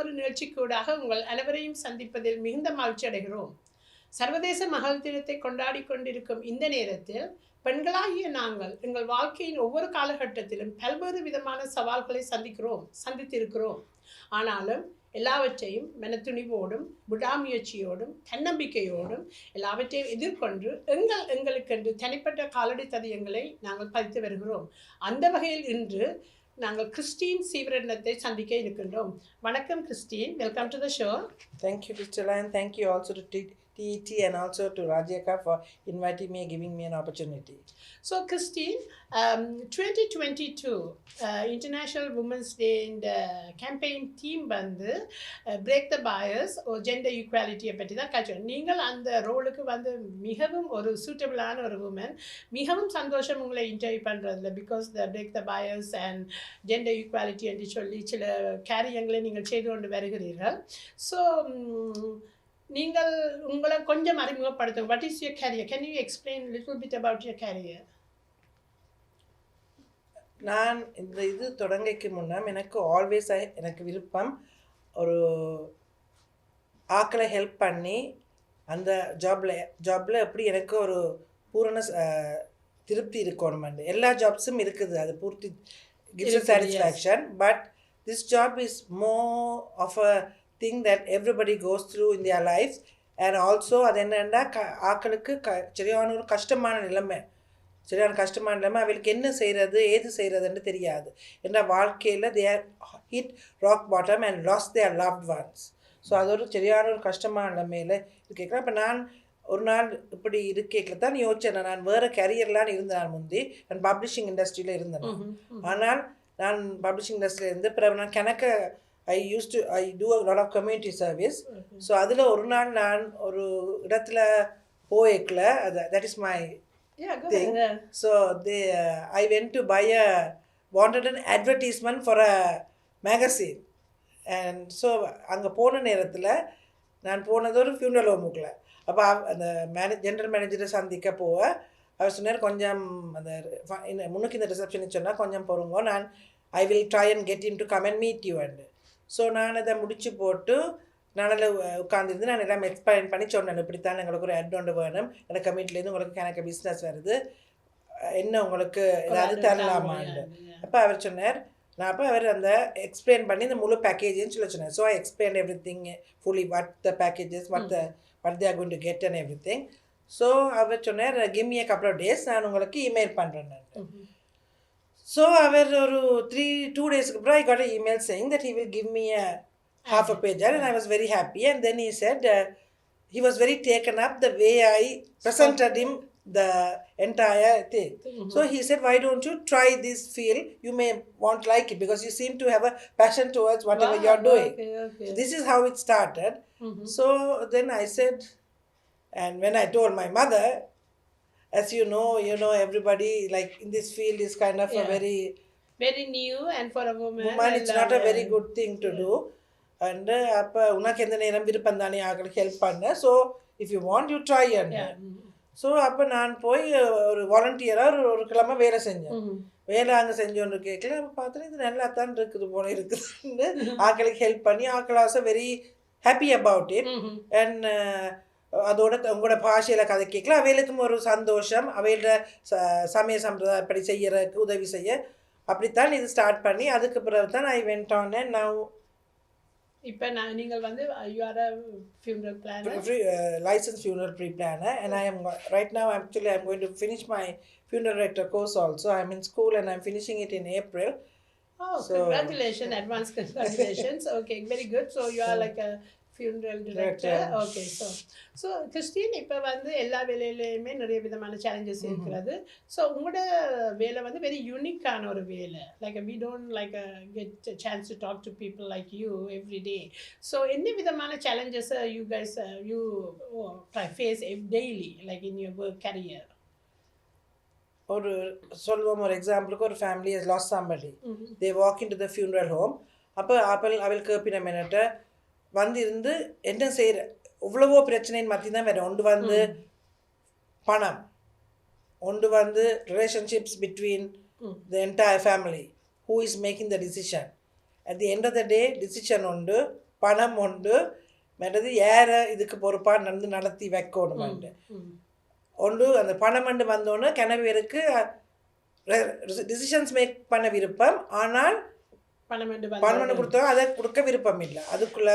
ஒரு நிகழ்ச்சிக்கூடாக உங்கள் அனைவரையும் சந்திப்பதில் மிகுந்த மகிழ்ச்சி அடைகிறோம். சர்வதேச மகளிர் தினத்தை கொண்டாடி கொண்டிருக்கும் இந்த நேரத்தில் பெண்களாகிய நாங்கள் எங்கள் வாழ்க்கையின் ஒவ்வொரு காலகட்டத்திலும் பல்வேறு விதமான சவால்களை சந்தித்திருக்கிறோம். ஆனாலும் எல்லாவற்றையும் மனத்துணிவோடும் விடாமுயற்சியோடும் தன்னம்பிக்கையோடும் எல்லாவற்றையும் எதிர்கொண்டு எங்களுக்கென்று தனிப்பட்ட காலடி தடயங்களை நாங்கள் பதித்து வருகிறோம். அந்த வகையில் இன்று நாங்கள் கிறிஸ்டீன் சீவரட்னத்தை சந்திக்க இருக்கின்றோம். வணக்கம் Christian, welcome to the show. Thank you, Crystal, and thank you also to TET and also to Rajyaka for inviting me and giving me an opportunity. So Christeen, 2022 International Women's Day in the campaign team வந்து break the bias or gender equality பற்றி தான் கற்றுக்கணும். நீங்கள் அந்த ரோலுக்கு வந்து மிகவும் ஒரு சூட்டபிளான ஒரு உமன். மிகவும் சந்தோஷம் உங்களை இன்டர்வியூ பண்ணுறதுல, because the break the bias and gender equality என்று சொல்லி சில காரியங்களை நீங்கள் செய்து கொண்டு வருகிறீர்கள். ஸோ நீங்கள் உங்களை கொஞ்சம் அறிமுகப்படுத்துங்க. What is your career? Can you explain a little bit about your career? நான் இந்த இது தொடங்கைக்கு முன்னம் எனக்கு ஆல்வேஸ் எனக்கு விருப்பம் ஒரு ஆக்களை ஹெல்ப் பண்ணி அந்த ஜாபில் எப்படி எனக்கு ஒரு பூரண திருப்தி இருக்கணும். எல்லா ஜாப்ஸும் இருக்குது, அது பூர்த்தி gives a satisfaction, but this job is more of a thing that everybody goes through in their lives, and also அது என்னென்னா ஆக்களுக்கு சரியான ஒரு கஷ்டமான நிலைமை அவளுக்கு என்ன செய்கிறது ஏது செய்கிறதுன்னு தெரியாது. ஏன்னா வாழ்க்கையில் they are hit rock bottom and lost their loved ones. So அது ஒரு சரியான ஒரு கஷ்டமான நிலைமையில் இருக்கேன். இப்போ நான் ஒரு நாள் இப்படி இருக்கேக்கில் தான் யோசிச்சேன், நான் வேறு கேரியர்லாம் இருந்தேன். நான் முந்தி நான் பப்ளிஷிங் இண்டஸ்ட்ரியில் இருந்தேன். ஆனால் நான் பப்ளிஷிங் இண்டஸ்ட்ரியில் இருந்து பிறகு நான் கணக்கு I do a lot of community service. So அதில் ஒரு நாள் நான் ஒரு இடத்துல போய்க்கல, that is my thing. So I went to wanted an advertisement for a magazine, and so அங்கே போன நேரத்தில் நான் போனது ஒரு ஃபியூனரல் ஹோமுக்குள்ள. அப்போ அந்த ஜென்ரல் மேனேஜரை சந்திக்க அவர் சொன்னார், கொஞ்சம் அந்த முன்னுக்கு இந்த ரிசப்ஷன் சொன்னால் கொஞ்சம் பொறுங்க, I will try and get him to come and meet you. And so நான் அதை முடித்து போட்டு நான் உட்காந்துருந்து நான் எல்லாம் எக்ஸ்பிளைன் பண்ணி சொன்னேன், இப்படித்தான் எங்களுக்கு ஒரு அட்வான்ட் வேணும், எனக்கு கமிட்டிலேருந்து உங்களுக்கு எனக்கு பிஸ்னஸ் வருது, என்ன உங்களுக்கு ஏதாவது தரலாமான்னு. அப்போ அவர் சொன்னார், அவர் அந்த எக்ஸ்பிளைன் பண்ணி இந்த முழு பேக்கேஜ்னு சொன்னார். So I explain everything fully, what the packages, what they are going to get and everything. So அவர் சொன்னார், give me a couple of days, நான் உங்களுக்கு இமெயில் பண்ணுறேன். So அவர் ஒரு 2 days ago I got an email saying that he will give me a half a page, and I was very happy. And then he said he was very taken up the way I presented him the entire thing. So he said, why don't you try this field, you may won't like it because you seem to have a passion towards whatever you are doing. Okay. So this is how it started. So then I said, and when I told my mother, as you know everybody like in this field is kind of a very new, and for a woman it's not a very good thing to do. And அப்போ உனக்கு எந்த நேரம் விருப்பம் தானே ஆக்களுக்கு help பண்ண, so if you want you try. And so அப்போ நான் போய் ஒரு வாலண்டியராக ஒரு கிழமை வேலை செஞ்சேன். வேலை அங்கே செஞ்சோன்னு கேட்கல, அப்போ பார்த்தோன்னா இது நல்லா தான் இருக்குது போல இருக்குதுன்னு ஆக்களுக்கு ஹெல்ப் பண்ணி ஆக்கள் also very happy about it. And அதோட உங்களோட பாஷையில் கதை கேட்கல, அவைகளுக்கும் ஒரு சந்தோஷம், அவையோட சமய சம்பிரதாயப்படி செய்யறதுக்கு உதவி செய்ய, அப்படித்தான் இது ஸ்டார்ட் பண்ணி அதுக்கு பிறகு தான் I went on. And now இப்போ நீங்கள் வந்து you are a funeral planner, licensed funeral pre-planner, and I am right now actually I'm going to finish my funeral director course also. I'm in school and I'm finishing it in April. Oh, so congratulations, advance congratulations. Okay, very good. So you are like a funeral director. Okay, so Christeen, இப்போ வந்து எல்லா வேலையிலையுமே நிறைய விதமான challenges இருக்கிறது. So உங்களோட வேலை வந்து very யூனிக்கான ஒரு வேலை. Like we don't like get a chance to talk to people like you every day. So என்ன விதமான challenges you guys you face daily like in your work career? ஒரு சொல்லுவோம், ஒரு எக்ஸாம்பிளுக்கு ஒரு family has lost somebody. They walk into the funeral home. அப்போ அவளுக்கு பின்ன மினிட்ட வந்து இருந்து என்ன செய்கிற இவ்வளவோ பிரச்சனைன்னு மாற்றி தான் வேறு. ஒன்று வந்து பணம், ஒன்று வந்து relationships between the entire family, who is making the decision. At the end of the day, decision உண்டு, பணம் உண்டு மற்றது யார இதுக்கு பொறுப்பா நடத்தி வைக்கணுமெண்டு ஒன்று அந்த பணம் வந்தோன்னு கிணவேருக்கு டிசிஷன்ஸ் மேக் பண்ண விருப்பம் ஆனால் பணம் கொடுத்தோம் அதை கொடுக்க விருப்பம் இல்லை அதுக்குள்ள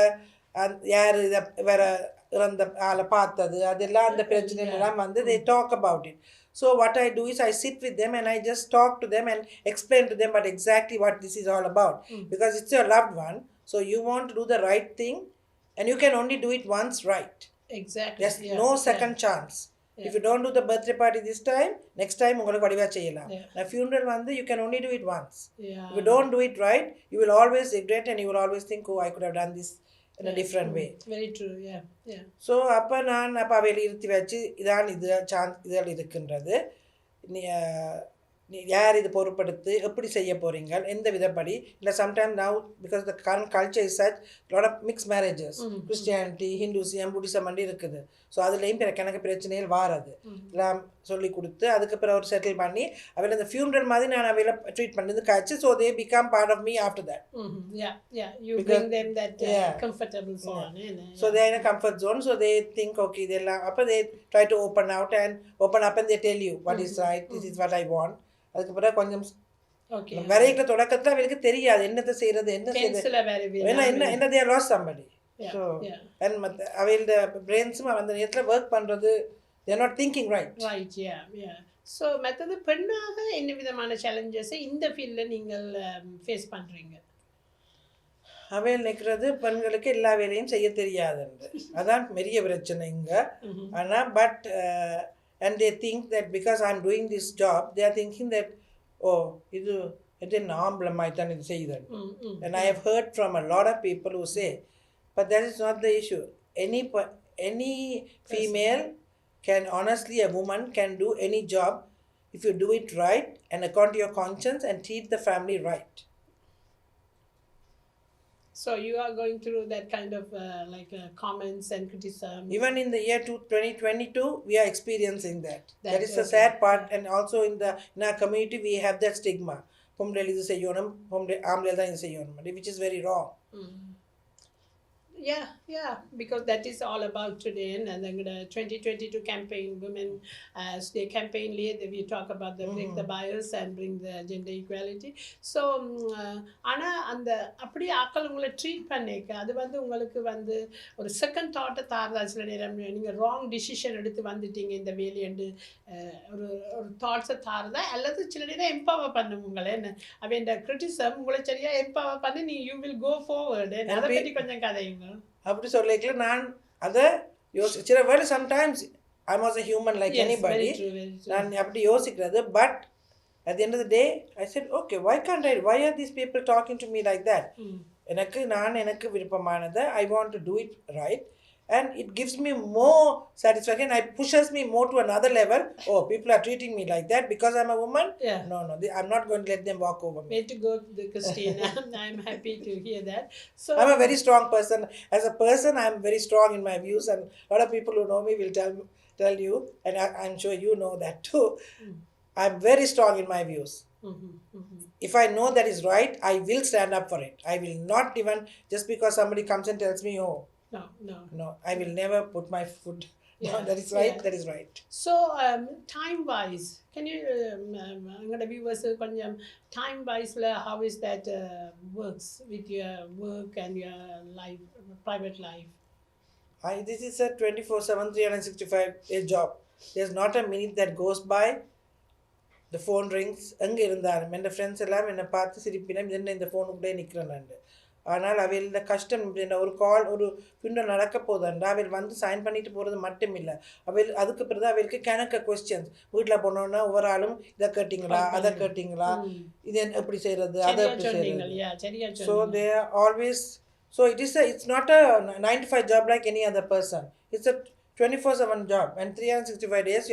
யார் இதை வேற இறந்த ஆளை பார்த்தது அதெல்லாம் அந்த பிரச்சனைலாம் வந்து they talk about it. So what I do is I sit with them and I just talk to them and explain to them what exactly what this is all about. Because it's your loved one, so you want to do the right thing and you can only do it once right. Exactly. There's no second chance. If you don't do the birthday party this time, next time உங்களுக்கு வடிவா செய்யலாம். A funeral வந்து you can only do it once. If you don't do it right, you will always regret and you will always think, oh, I could have done this in a different way. Very true. So அப்போ நான் அவையில் இருத்தி வச்சு இதான் இது இதில் இருக்கின்றது யார் இது பொறுப்படுத்து எப்படி செய்ய போகிறீங்க எந்த விதப்படி இல்லை sometime now because the current culture is such lot of mix marriages Christianity Hinduism Buddhism இருக்குது ஸோ அதுலேயும் கணக்கு பிரச்சனைகள் வாரது எல்லாம் சொல்லி கொடுத்து அதுக்கப்புறம் ஒரு செட்டில் பண்ணி அவையில் அந்த ஃபியூனரல் மாதிரி நான் அவையில் ட்ரீட் பண்ணது காய்ச்சி so they become part of me after that so they in a comfort zone so they think okay இதெல்லாம் அப்போ they try to open out and open up and they tell you what is right this is what I want அதுக்கப்புறம் கொஞ்சம் வரைகிற தொடக்கத்தில் அவங்களுக்கு தெரியாது என்னத்தை செய்யறது என்ன செய்யறது ஏன்னா என்ன தே லாஸ் சம்படி ஸோ அண்ட் மற்ற அவையோட பிரெயின்ஸும் அந்த நேரத்தில் ஒர்க் பண்ணுறது தேர் நாட் திங்கிங் ரைட் ஸோ மற்றது பெண்ணாக என்ன விதமான சேலஞ்சஸை இந்த ஃபீல்டில் நீங்கள் ஃபேஸ் பண்ணுறீங்க அவையில் நிற்கிறது பெண்களுக்கு எல்லா வேலையும் செய்ய தெரியாதுன்று அதான் பெரிய பிரச்சனை இங்கே ஆனால் but and they think that because I'm doing this job, they are thinking that, oh, it is normal, and I have heard from a lot of people who say, but that is not the issue. Any female can, honestly, a woman can do any job if you do it right and according to your conscience and treat the family right. So you are going through that kind of comments and criticism. Even in the year 2022, we are experiencing that. That is the sad part, and also in our community, we have that stigma. Which is very wrong. Yeah, because that is all about today, and then the 2022 campaign, Women's Day campaign, we talk about the break the bias and bring the gender equality. So, ஆனா அந்த அப்படி ஆக்கள் உங்களை treat பண்ணிக்க அது வந்து உங்களுக்கு வந்து ஒரு செகண்ட் தாட்டை தாரதா சில நேரம் நீங்கள் ராங் டிசிஷன் எடுத்து வந்துட்டீங்க இந்த வேலையண்டு ஒரு ஒரு தாட்ஸை தாரதா அல்லது சில நேரம் எம்பவர் பண்ணும் உங்களை என்ன அவன் இந்த கிரிட்டிசம் உங்களை சரியா எம்பவர் பண்ணி நீ யூ வில் கோ ஃபார்வர்டு அதை பற்றி கொஞ்சம் கதையுங்க அப்படி சொல்லிக்கல நான் அதை சில வேலை sometimes I was a human like anybody நான் அப்படி யோசிக்கிறது but at the end of the day I said okay why are these people talking to me like that எனக்கு விருப்பமானதை I want to do it right and it gives me more satisfaction. It pushes me more to another level. Oh, people are treating me like that because I'm a woman. No, I'm not going to let them walk over me. Way to go, Christeen. I'm happy to hear that. So I'm a very strong person. As a person, I'm very strong in my views, and a lot of people who know me will tell you, and I'm sure you know that too. I'm very strong in my views. If I know that is right, I will stand up for it. I will not even just because somebody comes and tells me, oh. No, I will never put my foot down. That is right. That is right. So, time-wise, can you, I'm going to be time-wise, how is that works with your work and your life, private life? This is a 24/7, 365-day job. There's not a minute that goes by. The phone rings. அங்கே இருந்தாலும் என் friends எல்லாம் என்னை பார்த்து சிரிப்பினா இந்த ஃபோனுக்குள்ளே நிற்கிறேன் நான் ஆனால் அவையில் கஷ்டம் ஒரு கால் ஒரு ஃபியூனரல் நடக்க போதாண்டா அவையில் வந்து சைன் பண்ணிட்டு போகிறது மட்டும் இல்லை அவையில் அதுக்கு பிறகு அவைகளுக்கு கணக்க கொஸ்டின்ஸ் வீட்டில் போனோன்னா ஒவ்வொரு ஆளும் இதை கேட்டிங்களா அதை கேட்டிங்களா இது எப்படி செய்கிறது அதை எப்படி செய்கிறது so they are always so it's not a 9 to 5 job like any other person. It's a 24/7 job and 365 days.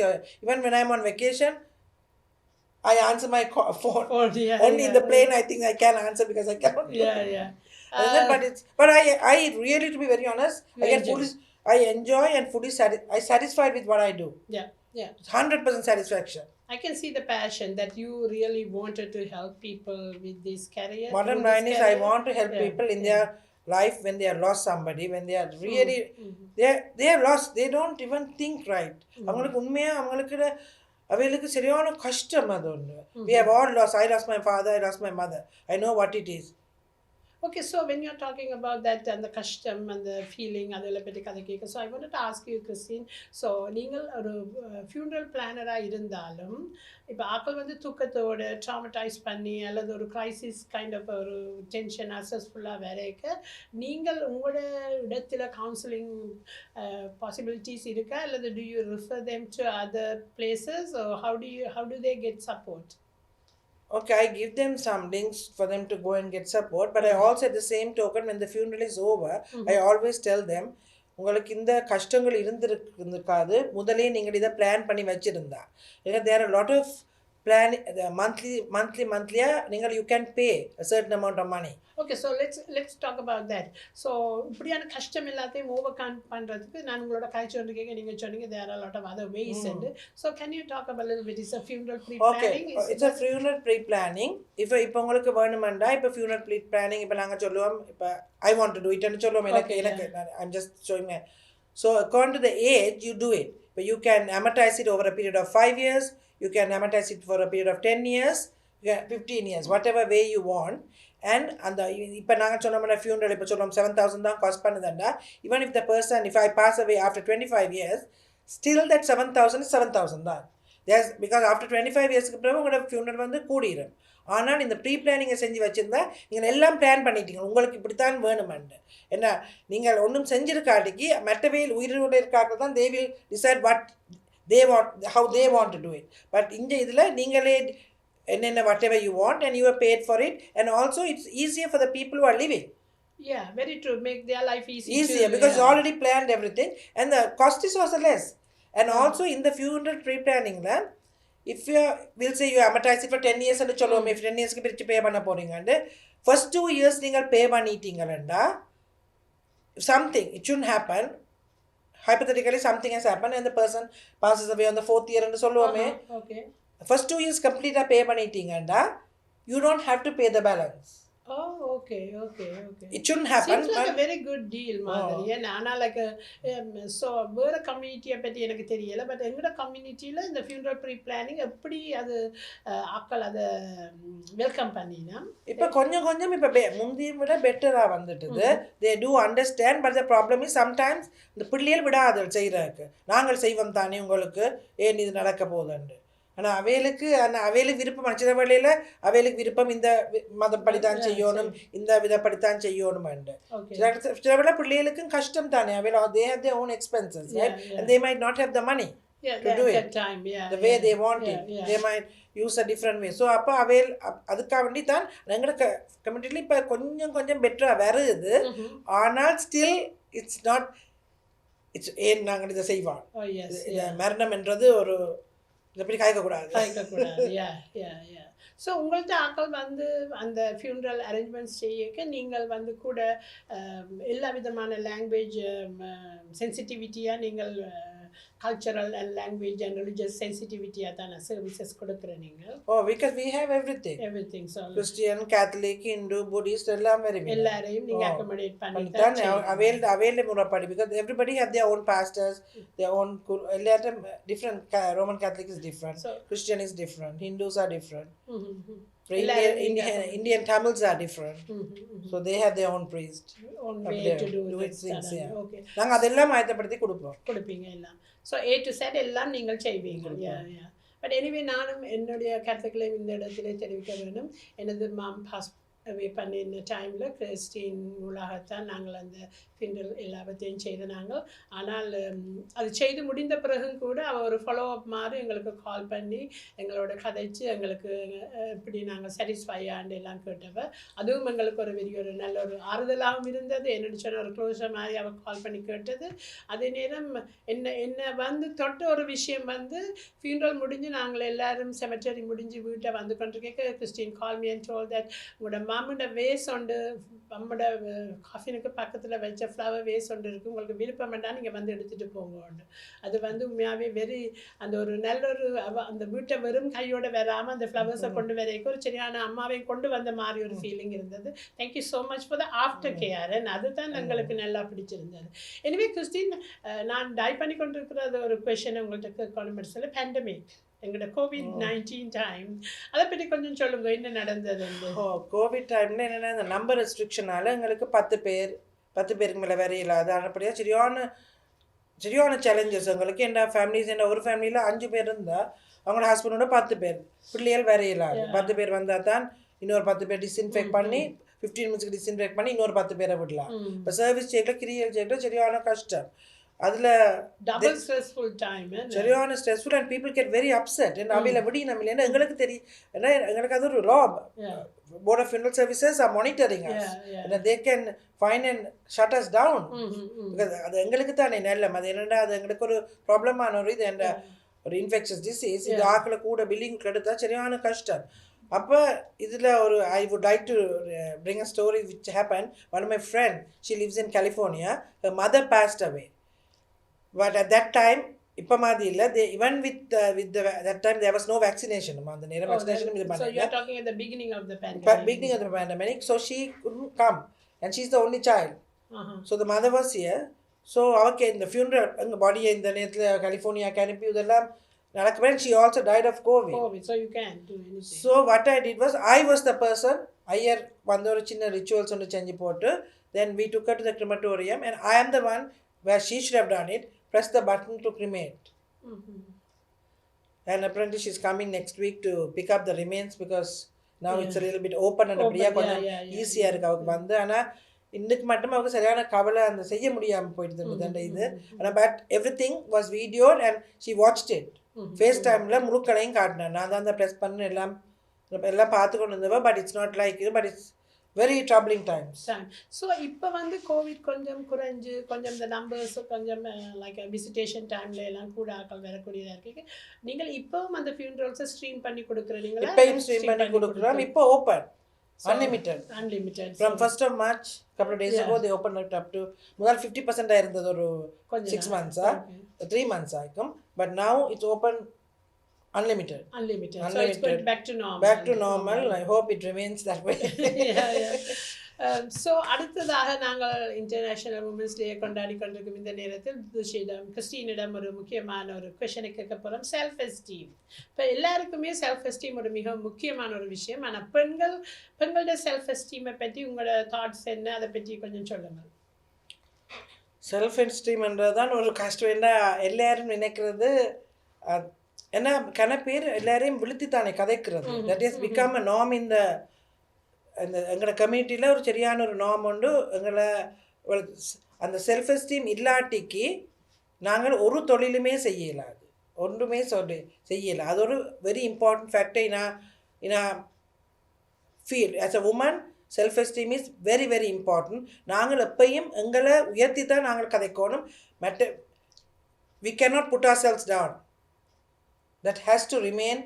Even when I'm on vacation, I answer my phone. Only in the plane I think I can answer because I cannot. But I really, to be very honest, I enjoy and fully satisfied with what I do. It's 100% satisfaction. I can see the passion that you really wanted to help people with this career. Bottom line is I want to help people in their life when they are lost somebody, when they are really they are lost, they don't even think right. அவங்களுக்கு உண்மையா அவங்களுக்கு அவைகளுக்கு சரியான கஷ்டம் அது ஒன்று. We have all lost. I lost my father, I lost my mother. I know what it is. Okay, so when you're talking about that and the custom and the feeling, so I wanted to ask you, Christine, so நீங்கள் ஒரு funeral planner-ஆ இருந்தாலும் இப்போ ஆக்கள் வந்து தூக்கத்தோட traumatised பண்ணி அல்லது ஒரு crisis kind of ஒரு டென்ஷன் அசஸ்ஃபுல்லாக வரைக்க நீங்கள் உங்களோட இடத்துல கவுன்சிலிங் பாசிபிலிட்டிஸ் இருக்கா அல்லது do you refer them to other places or how do they get support? Okay, I give them some links for them to go and get support, but I also at the same token, when the funeral is over, I always tell them, உங்களுக்கு இந்த கஷ்டங்கள் இருந்திருக்காது முதலே நீங்கள் இதை plan பண்ணி வச்சிருந்தா. ஏன்னா there are a lot of plan monthly நீங்கள் you can pay a certain amount of money. Okay, so let's talk about that. So இப்படியான கஷ்டம் எல்லாத்தையும் ஓவர் கம் பண்றதுக்கு நான் உங்களோட காய்ச்சி வந்து கேட்க நீங்க சொன்னீங்க there are a lot of other ways and so can you talk about a little bit is a funeral pre-planning? Okay, it's a funeral pre-planning. இப்போ உங்களுக்கு வேணும்னா இப்போ funeral pre-planning இப்போ நாங்க சொல்லுவோம் இப்போ I want to do it ன்னு சொல்லுவோம் எனக்கு I'm just showing my so according to the age you do it. But you can amortize it over a period of 5 years, you can amortize it for a period of 10 years, 15 years, whatever way you want. And அந்த இப்போ நாங்கள் சொன்னோம்னா funeral இப்போ சொல்லுவோம் 7,000 தான் cost பண்ணுதுண்டா even if the person if I pass away after 25 years still that 7,000 is 7,000 தான். There's because after 25 yearsக்கு பிறகு உங்களோட funeral வந்து கூடிரும். ஆனால் இந்த ப்ரீ பிளானிங்கை செஞ்சு வச்சுருந்தா நீங்கள் எல்லாம் பிளான் பண்ணிட்டீங்க உங்களுக்கு இப்படித்தான் வேணுமெண்டு. ஏன்னா நீங்கள் ஒன்றும் செஞ்சிருக்காட்டிக்கு மற்றவையில் உயிரோடு இருக்காங்க தான் they will decide what they want how they want to do it. But இந்த இதில் நீங்களே என்னென்ன whatever you want and you are paid for it and also it's easier for the people who are living. Yeah, very true. Make their life easier too, because you already planned everything and the cost is also less. And also in the funeral pre-planning then if you will say you amortize it for 10 years and சொல்லுவோம் if 10 years க்கு பிரிச்சு பே பண்ண போறீங்க and first 2 years நீங்கள் பே பண்ணிட்டீங்கலண்டா something it shouldn't happen hypothetically something has happened and the person passes away on the 4th year and சொல்லுவோமே okay first 2 years complete pay பண்ணிட்டீங்கடா you don't have to pay the balance. Oh, okay. It shouldn't happen. Seems like a very good deal, Madhuri. And Anna like a so வேற கம்யூனிட்டியை பற்றி எனக்கு தெரியல but எங்களோட கம்யூனிட்டியில் இந்த funeral pre-planning எப்படி அது ஆக்கள் அதை வெல்கம் பண்ணினா இப்போ கொஞ்சம் இப்போ முந்தைய விட பெட்டராக வந்துட்டுது. they do understand but the problem is sometimes இந்த பிள்ளைகள் விடாது செய்கிறதுக்கு நாங்கள் செய்வோம் தானே உங்களுக்கு ஏன் இது நடக்க போகுதுண்டு. ஆனால் அவைகளுக்கு விருப்பம் சில வேளையில் அவைகளுக்கு விருப்பம் இந்த மதப்படித்தான் செய்யணும் இந்த விதப்படித்தான் செய்யணுமெண்டு. சில வேளை பிள்ளைகளுக்கும் கஷ்டம் தானே they have their own expenses right? And they might not have the money to do it the way they want it. They might use a different way. So அப்போ அதுக்காக வேண்டி தான் எங்களோட கம்யூனிட்டியில் இப்போ கொஞ்சம் பெட்டராக வருது. ஆனால் ஸ்டில் இட்ஸ் நாட் இட்ஸ் ஏன் நாங்கள் இதை செய்வோம் மரணம் என்றது ஒரு எப்படி காய்க்கக்கூடாது. ஸோ உங்கள்கிட்ட ஆக்கள் வந்து அந்த ஃபியூனரல் அரேஞ்ச்மெண்ட்ஸ் செய்ய நீங்கள் வந்து கூட எல்லா விதமான லாங்குவேஜ் சென்சிட்டிவிட்டியாக நீங்கள் cultural and language and religious சென்சிட்டிவிட்டியாக தானே சர்வீசஸ் கொடுக்குற நீங்கள் because we have everything so Christian, Catholic, Hindu, Buddhist எல்லாரையும் நீங்கள் அக்கமடேட் பண்ணி available முறைப்படி because everybody have their own pastors, their own different. Roman Catholic is different, so Christian is different, Hindus are different, Indian Tamils are different, so they have their own priest own way to do it things. Okay, நாங்கள் அதெல்லாம் ஆயத்தப்படுத்தி கொடுப்பீங்க எல்லாம். So A to Z எல்லாம் நீங்கள் செய்வீங்க. But anyway நானும் என்னுடைய கருத்துக்களையும் இந்த இடத்துல தெரிவிக்க வேண்டும். எனது மாம் பாஸ் அவே பண்ணின டைமில் கிறிஸ்டின் மூலகத்தான் நாங்கள் அந்த ஃபியூனரல் எல்லாத்தையும் செய்து நாங்கள். ஆனால் அது செய்து முடிந்த பிறகும் கூட அவள் ஒரு ஃபாலோ அப் மாதிரி எங்களுக்கு கால் பண்ணி எங்களோட கதைச்சு எங்களுக்கு இப்படி நாங்கள் சாட்டிஸ்ஃபை ஆண்டு எல்லாம் கேட்டவ. அதுவும் எங்களுக்கு ஒரு நல்ல ஒரு ஆறுதலாகவும் இருந்தது. என்னோட சொன்ன ஒரு க்ளோஸர் மாதிரி அவள் கால் பண்ணி கேட்டது. அதே நேரம் என்ன வந்து தொட்ட ஒரு விஷயம் வந்து ஃபியூனரல் முடிஞ்சு நாங்கள் எல்லோரும் செமெட்டரி முடிஞ்சு வீட்டை வந்து கொண்டு கேட்க Christian call me and told that உங்களோட மாமோட வேஸ் உண்டு, நம்மட காஃபினுக்கு பக்கத்தில் வச்ச ஃப்ளவர் வேஸ் ஒன்று இருக்குது, உங்களுக்கு விருப்பம் வேண்டாம் நீங்கள் வந்து எடுத்துகிட்டு போங்க உண்டு. அது வந்து உண்மையாகவே வெரி அந்த ஒரு நல்ல ஒரு அந்த வீட்டை வெறும் கையோடு வராமல் அந்த ஃப்ளவர்ஸை கொண்டு வரைக்கும் ஒரு சரியான அம்மாவையும் கொண்டு வந்த மாதிரி ஒரு ஃபீலிங் இருந்தது. Thank you so much for the after care. அதுதான் எங்களுக்கு நல்லா பிடிச்சிருந்தது. எனவே கிறிஸ்டின், நான் டை பண்ணி கொண்டிருக்கிற ஒரு கொஷனை உங்கள்கிட்ட கேட்கணும். சொல்ல பேண்டமிக் எங்களோட COVID-19 டைம், அதை பற்றி கொஞ்சம் சொல்லுங்க, என்ன நடந்தது? கோவிட் டைமில் என்னென்னா இந்த நம்பர் ரெஸ்ட்ரிக்ஷனால் எங்களுக்கு 10 பேருக்கு மேலே வேற இல்லாது. அப்படியே சரியான சேலஞ்சஸ் எங்களுக்கு. என்ன ஃபேமிலிஸ், என்ன ஒரு ஃபேமிலியில் 5 பேர் இருந்தால் அவங்களோட ஹஸ்பண்டோட 10 பேர் பிள்ளைகள் வேற இல்லாது. 10 பேர் வந்தால் தான் இன்னொரு 10 பேர் டிஸ்இன்ஃபெக்ட் பண்ணி 15 மினிட்ஸ்க்கு டிஸ்இன்ஃபெக்ட் பண்ணி இன்னொரு 10 பேரை விடலாம். இப்போ சர்வீஸ் செக்கில் கிரியல் செக்கில் சரியான கஷ்டம். அதில் டபுள் ஸ்ட்ரெஸ்ஃபுல் டைம், சரியான stressful and people get very upset. என்ன அவையில் விடி நம்ம இல்லைன்னா எங்களுக்கு தெரியும், ஏன்னா எங்களுக்கு அது ஒரு law. Board of funeral services are monitoring us. They can fine and shut us down. Because அது எங்களுக்கு தானே நல்லம். அது என்னென்னா அது எங்களுக்கு ஒரு ப்ராப்ளமான ஒரு இது, என்ன ஒரு இன்ஃபெக்ஷஸ் டிசீஸ். இது ஆக்களை கூட பில்லிங் எடுத்தால் சரியான கஷ்டம். அப்போ இதில் ஒரு I would like to bring a story which happen. One of my friend, she lives in California. Her mother passed away. But at that time, இப்போ மாதிரி இல்லை. They even with that time there was no vaccination. அந்த நேரம் vaccination இது பண்ணல. So you are talking at the beginning of the pandemic. Beginning of the pandemic. So she couldn't come and she's the only child. So the mother was here. So அவருக்கு இந்த funeral எங்க பாடியை இந்த நேரத்தில் கலிஃபோர்னியாக்கு அனுப்பி இதெல்லாம் நடக்கவே. She also died of COVID. So you can't do anything. So what I did was, I was the person. Iyer வந்து ஒரு சின்ன ரிச்சுவல்ஸ் ஒன்று செஞ்சு போட்டு then we took her to the crematorium and I am the one where she should have done it. Press the button to cremate. And apparently she's coming next week to pick up the remains because now it's a little bit open and அப்படியே கொஞ்சம் ஈஸியாக இருக்குது அவருக்கு வந்து. ஆனால் இன்னைக்கு மட்டும் அவருக்கு சரியான கவலை, அந்த செய்ய முடியாமல் போயிட்டு இருந்தது இது. ஆனால் but everything was videoed and she watched it. Face டைமில் முழுக்களையும் காட்டினேன். நான் தான் அந்த ப்ரெஸ் பண்ணு எல்லாம் பார்த்து கொண்டு இருந்தவன். பட் இட்ஸ் நாட் லைக் இது, but it's very troubling times. So இப்போ வந்து கோவிட் கொஞ்சம் குறைஞ்சு கொஞ்சம் இந்த நம்பர்ஸ் கொஞ்சம் லைக் விசிட்டேஷன் டைமில் எல்லாம் கூட ஆக்கள் வரக்கூடியதாக இருக்குது. நீங்கள் இப்போவும் அந்த ஃபியூனரல்ஸை ஸ்ட்ரீம் பண்ணி கொடுக்குறீங்களா? இப்போயும் ஸ்ட்ரீம் பண்ணி கொடுக்குறோம். இப்போ open unlimited from 1st of March, couple of days ago they opened it up to முதல் 50% இருந்தது ஒரு 6 months 3 months ஆகும். But now it's open unlimited. So it's going back to normal. I hope it remains that way. So அடுத்ததாக நாங்கள் international women's day கொண்டாடி கொண்டிருக்கும் இந்த நேரத்தில் கிறிஸ்டீனிடம் ஒரு முக்கியமான ஒரு கொஷனை கேட்க போகிறோம். Self esteem. இப்போ எல்லாருக்குமே செல்ஃப் எஸ்டீம் ஒரு மிக முக்கியமான ஒரு விஷயம். ஆனால் பெண்களோட செல்ஃப் எஸ்டீமை பற்றி உங்களோட தாட்ஸ் என்ன, அதை பற்றி கொஞ்சம் சொல்லுங்கள். செல்ஃப் எஸ்டீம்ன்றது தான் ஒரு கஷ்டம். என்ன எல்லாரும் நினைக்கிறது, ஏன்னா கன பேர் எல்லாரையும் விழுத்தித்தானே கதைக்கிறது. That is become a norm இந்த எங்களோட கம்யூனிட்டியில் ஒரு சரியான ஒரு நார்ம் உண்டு. எங்களை அந்த செல்ஃப் எஸ்டீம் இல்லாட்டிக்கு நாங்கள் ஒரு தொழிலுமே செய்யலாது, ஒன்றுமே செய்யலை. அது ஒரு very important factor in a field. As a woman self esteem is very very important. நாங்கள் எப்பையும் எங்களை உயர்த்தி தான் நாங்கள் கதைக்கணும். we cannot put ourselves down. That has to remain.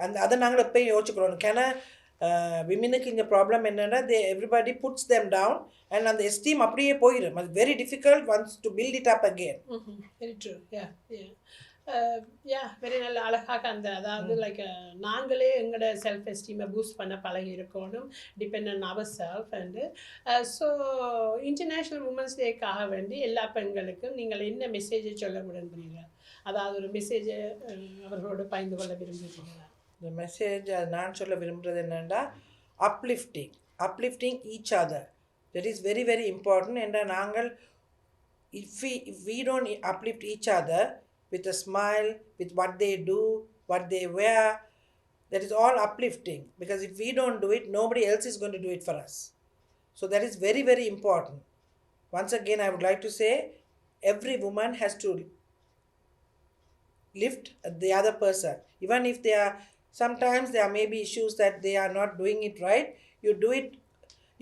And அதை நாங்கள் எப்பயும் யோசிச்சுக்கிறோம். கேனா விமனுக்கு இந்த ப்ராப்ளம் என்னென்னா, everybody puts them down and அந்த எஸ்டீம் அப்படியே போயிடும். அது very difficult once to build it up again. Very true. Very நல்ல அழகாக அந்த அதாவது லைக் நாங்களே எங்களோட செல்ஃப் எஸ்டீமை பூஸ்ட் பண்ண பழகி இருக்கணும், depend on our self. And so international women's டேக்காக வேண்டி எல்லா பெண்களுக்கும் நீங்கள் என்ன மெசேஜை சொல்ல விரும்புகிறீங்க? அதாவது ஒரு மெசேஜை அவர்களோடு பகிர்ந்து கொள்ள விரும்புகிறீங்களா? இந்த மெசேஜ் நான் சொல்ல விரும்புகிறது என்னென்னா, uplifting each other. That is very very important. And நாங்கள் if we don't uplift each other with a smile, with what they do, what they wear, that is all uplifting. Because if we don't do it, nobody else is going to do it for us. So that is very very important. Once again I would like to say, every woman has to lift the other person. Even if they are, sometimes there may be issues that they are not doing it right,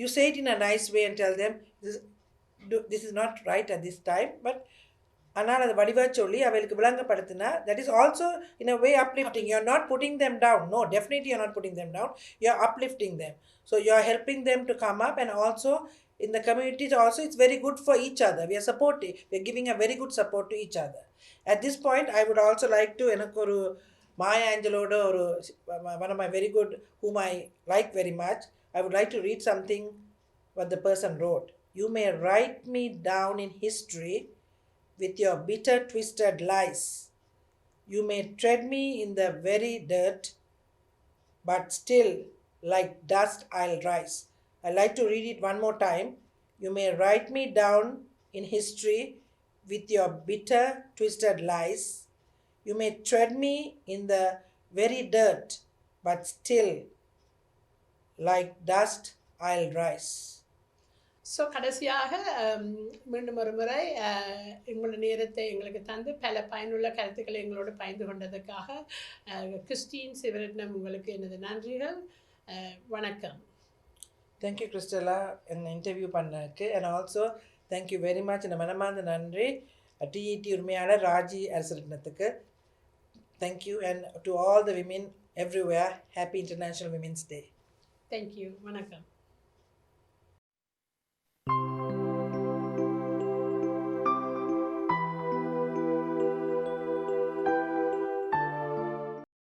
you say it in a nice way and tell them this is not right at this time, but ஆனால் அதை வடிவாக சொல்லி அவளுக்கு விளங்கப்படுத்தினா that is also in a way uplifting. You're not putting them down. No, definitely you're not putting them down. You're uplifting them. So you're helping them to come up, and also in the communities also it's very good for each other. We are supporting. We're giving a very good support to each other. At this point, I would also like to எனக்கு ஒரு Maya Angeloட ஒரு one of my very good whom I like very much. I would like to read something what the person wrote. You may write me down in history with your bitter, twisted lies. You may tread me in the very dirt, but still, like dust, I'll rise. I like to read it one more time. You may write me down in history with your bitter, twisted lies. You may tread me in the very dirt, but still, like dust, I'll rise. So கடைசியாக மீண்டும் ஒரு முறை எங்களோட நேரத்தை எங்களுக்கு தந்து பல பயனுள்ள கருத்துக்களை எங்களோடு பகிர்ந்து கொண்டதுக்காக கிறிஸ்டீன் சிவரட்னம் உங்களுக்கு எனது நன்றிகள். வணக்கம். தேங்க்யூ கிறிஸ்டலா என்னை இன்டர்வியூ பண்ணதுக்கு. And also thank you very much. இந்த மனமார்ந்த நன்றி டிஇடி உரிமையாளர் ராஜி அரசரட்னத்துக்கு. Thank you. And to all the women everywhere, happy international women's day. Thank you. வணக்கம்.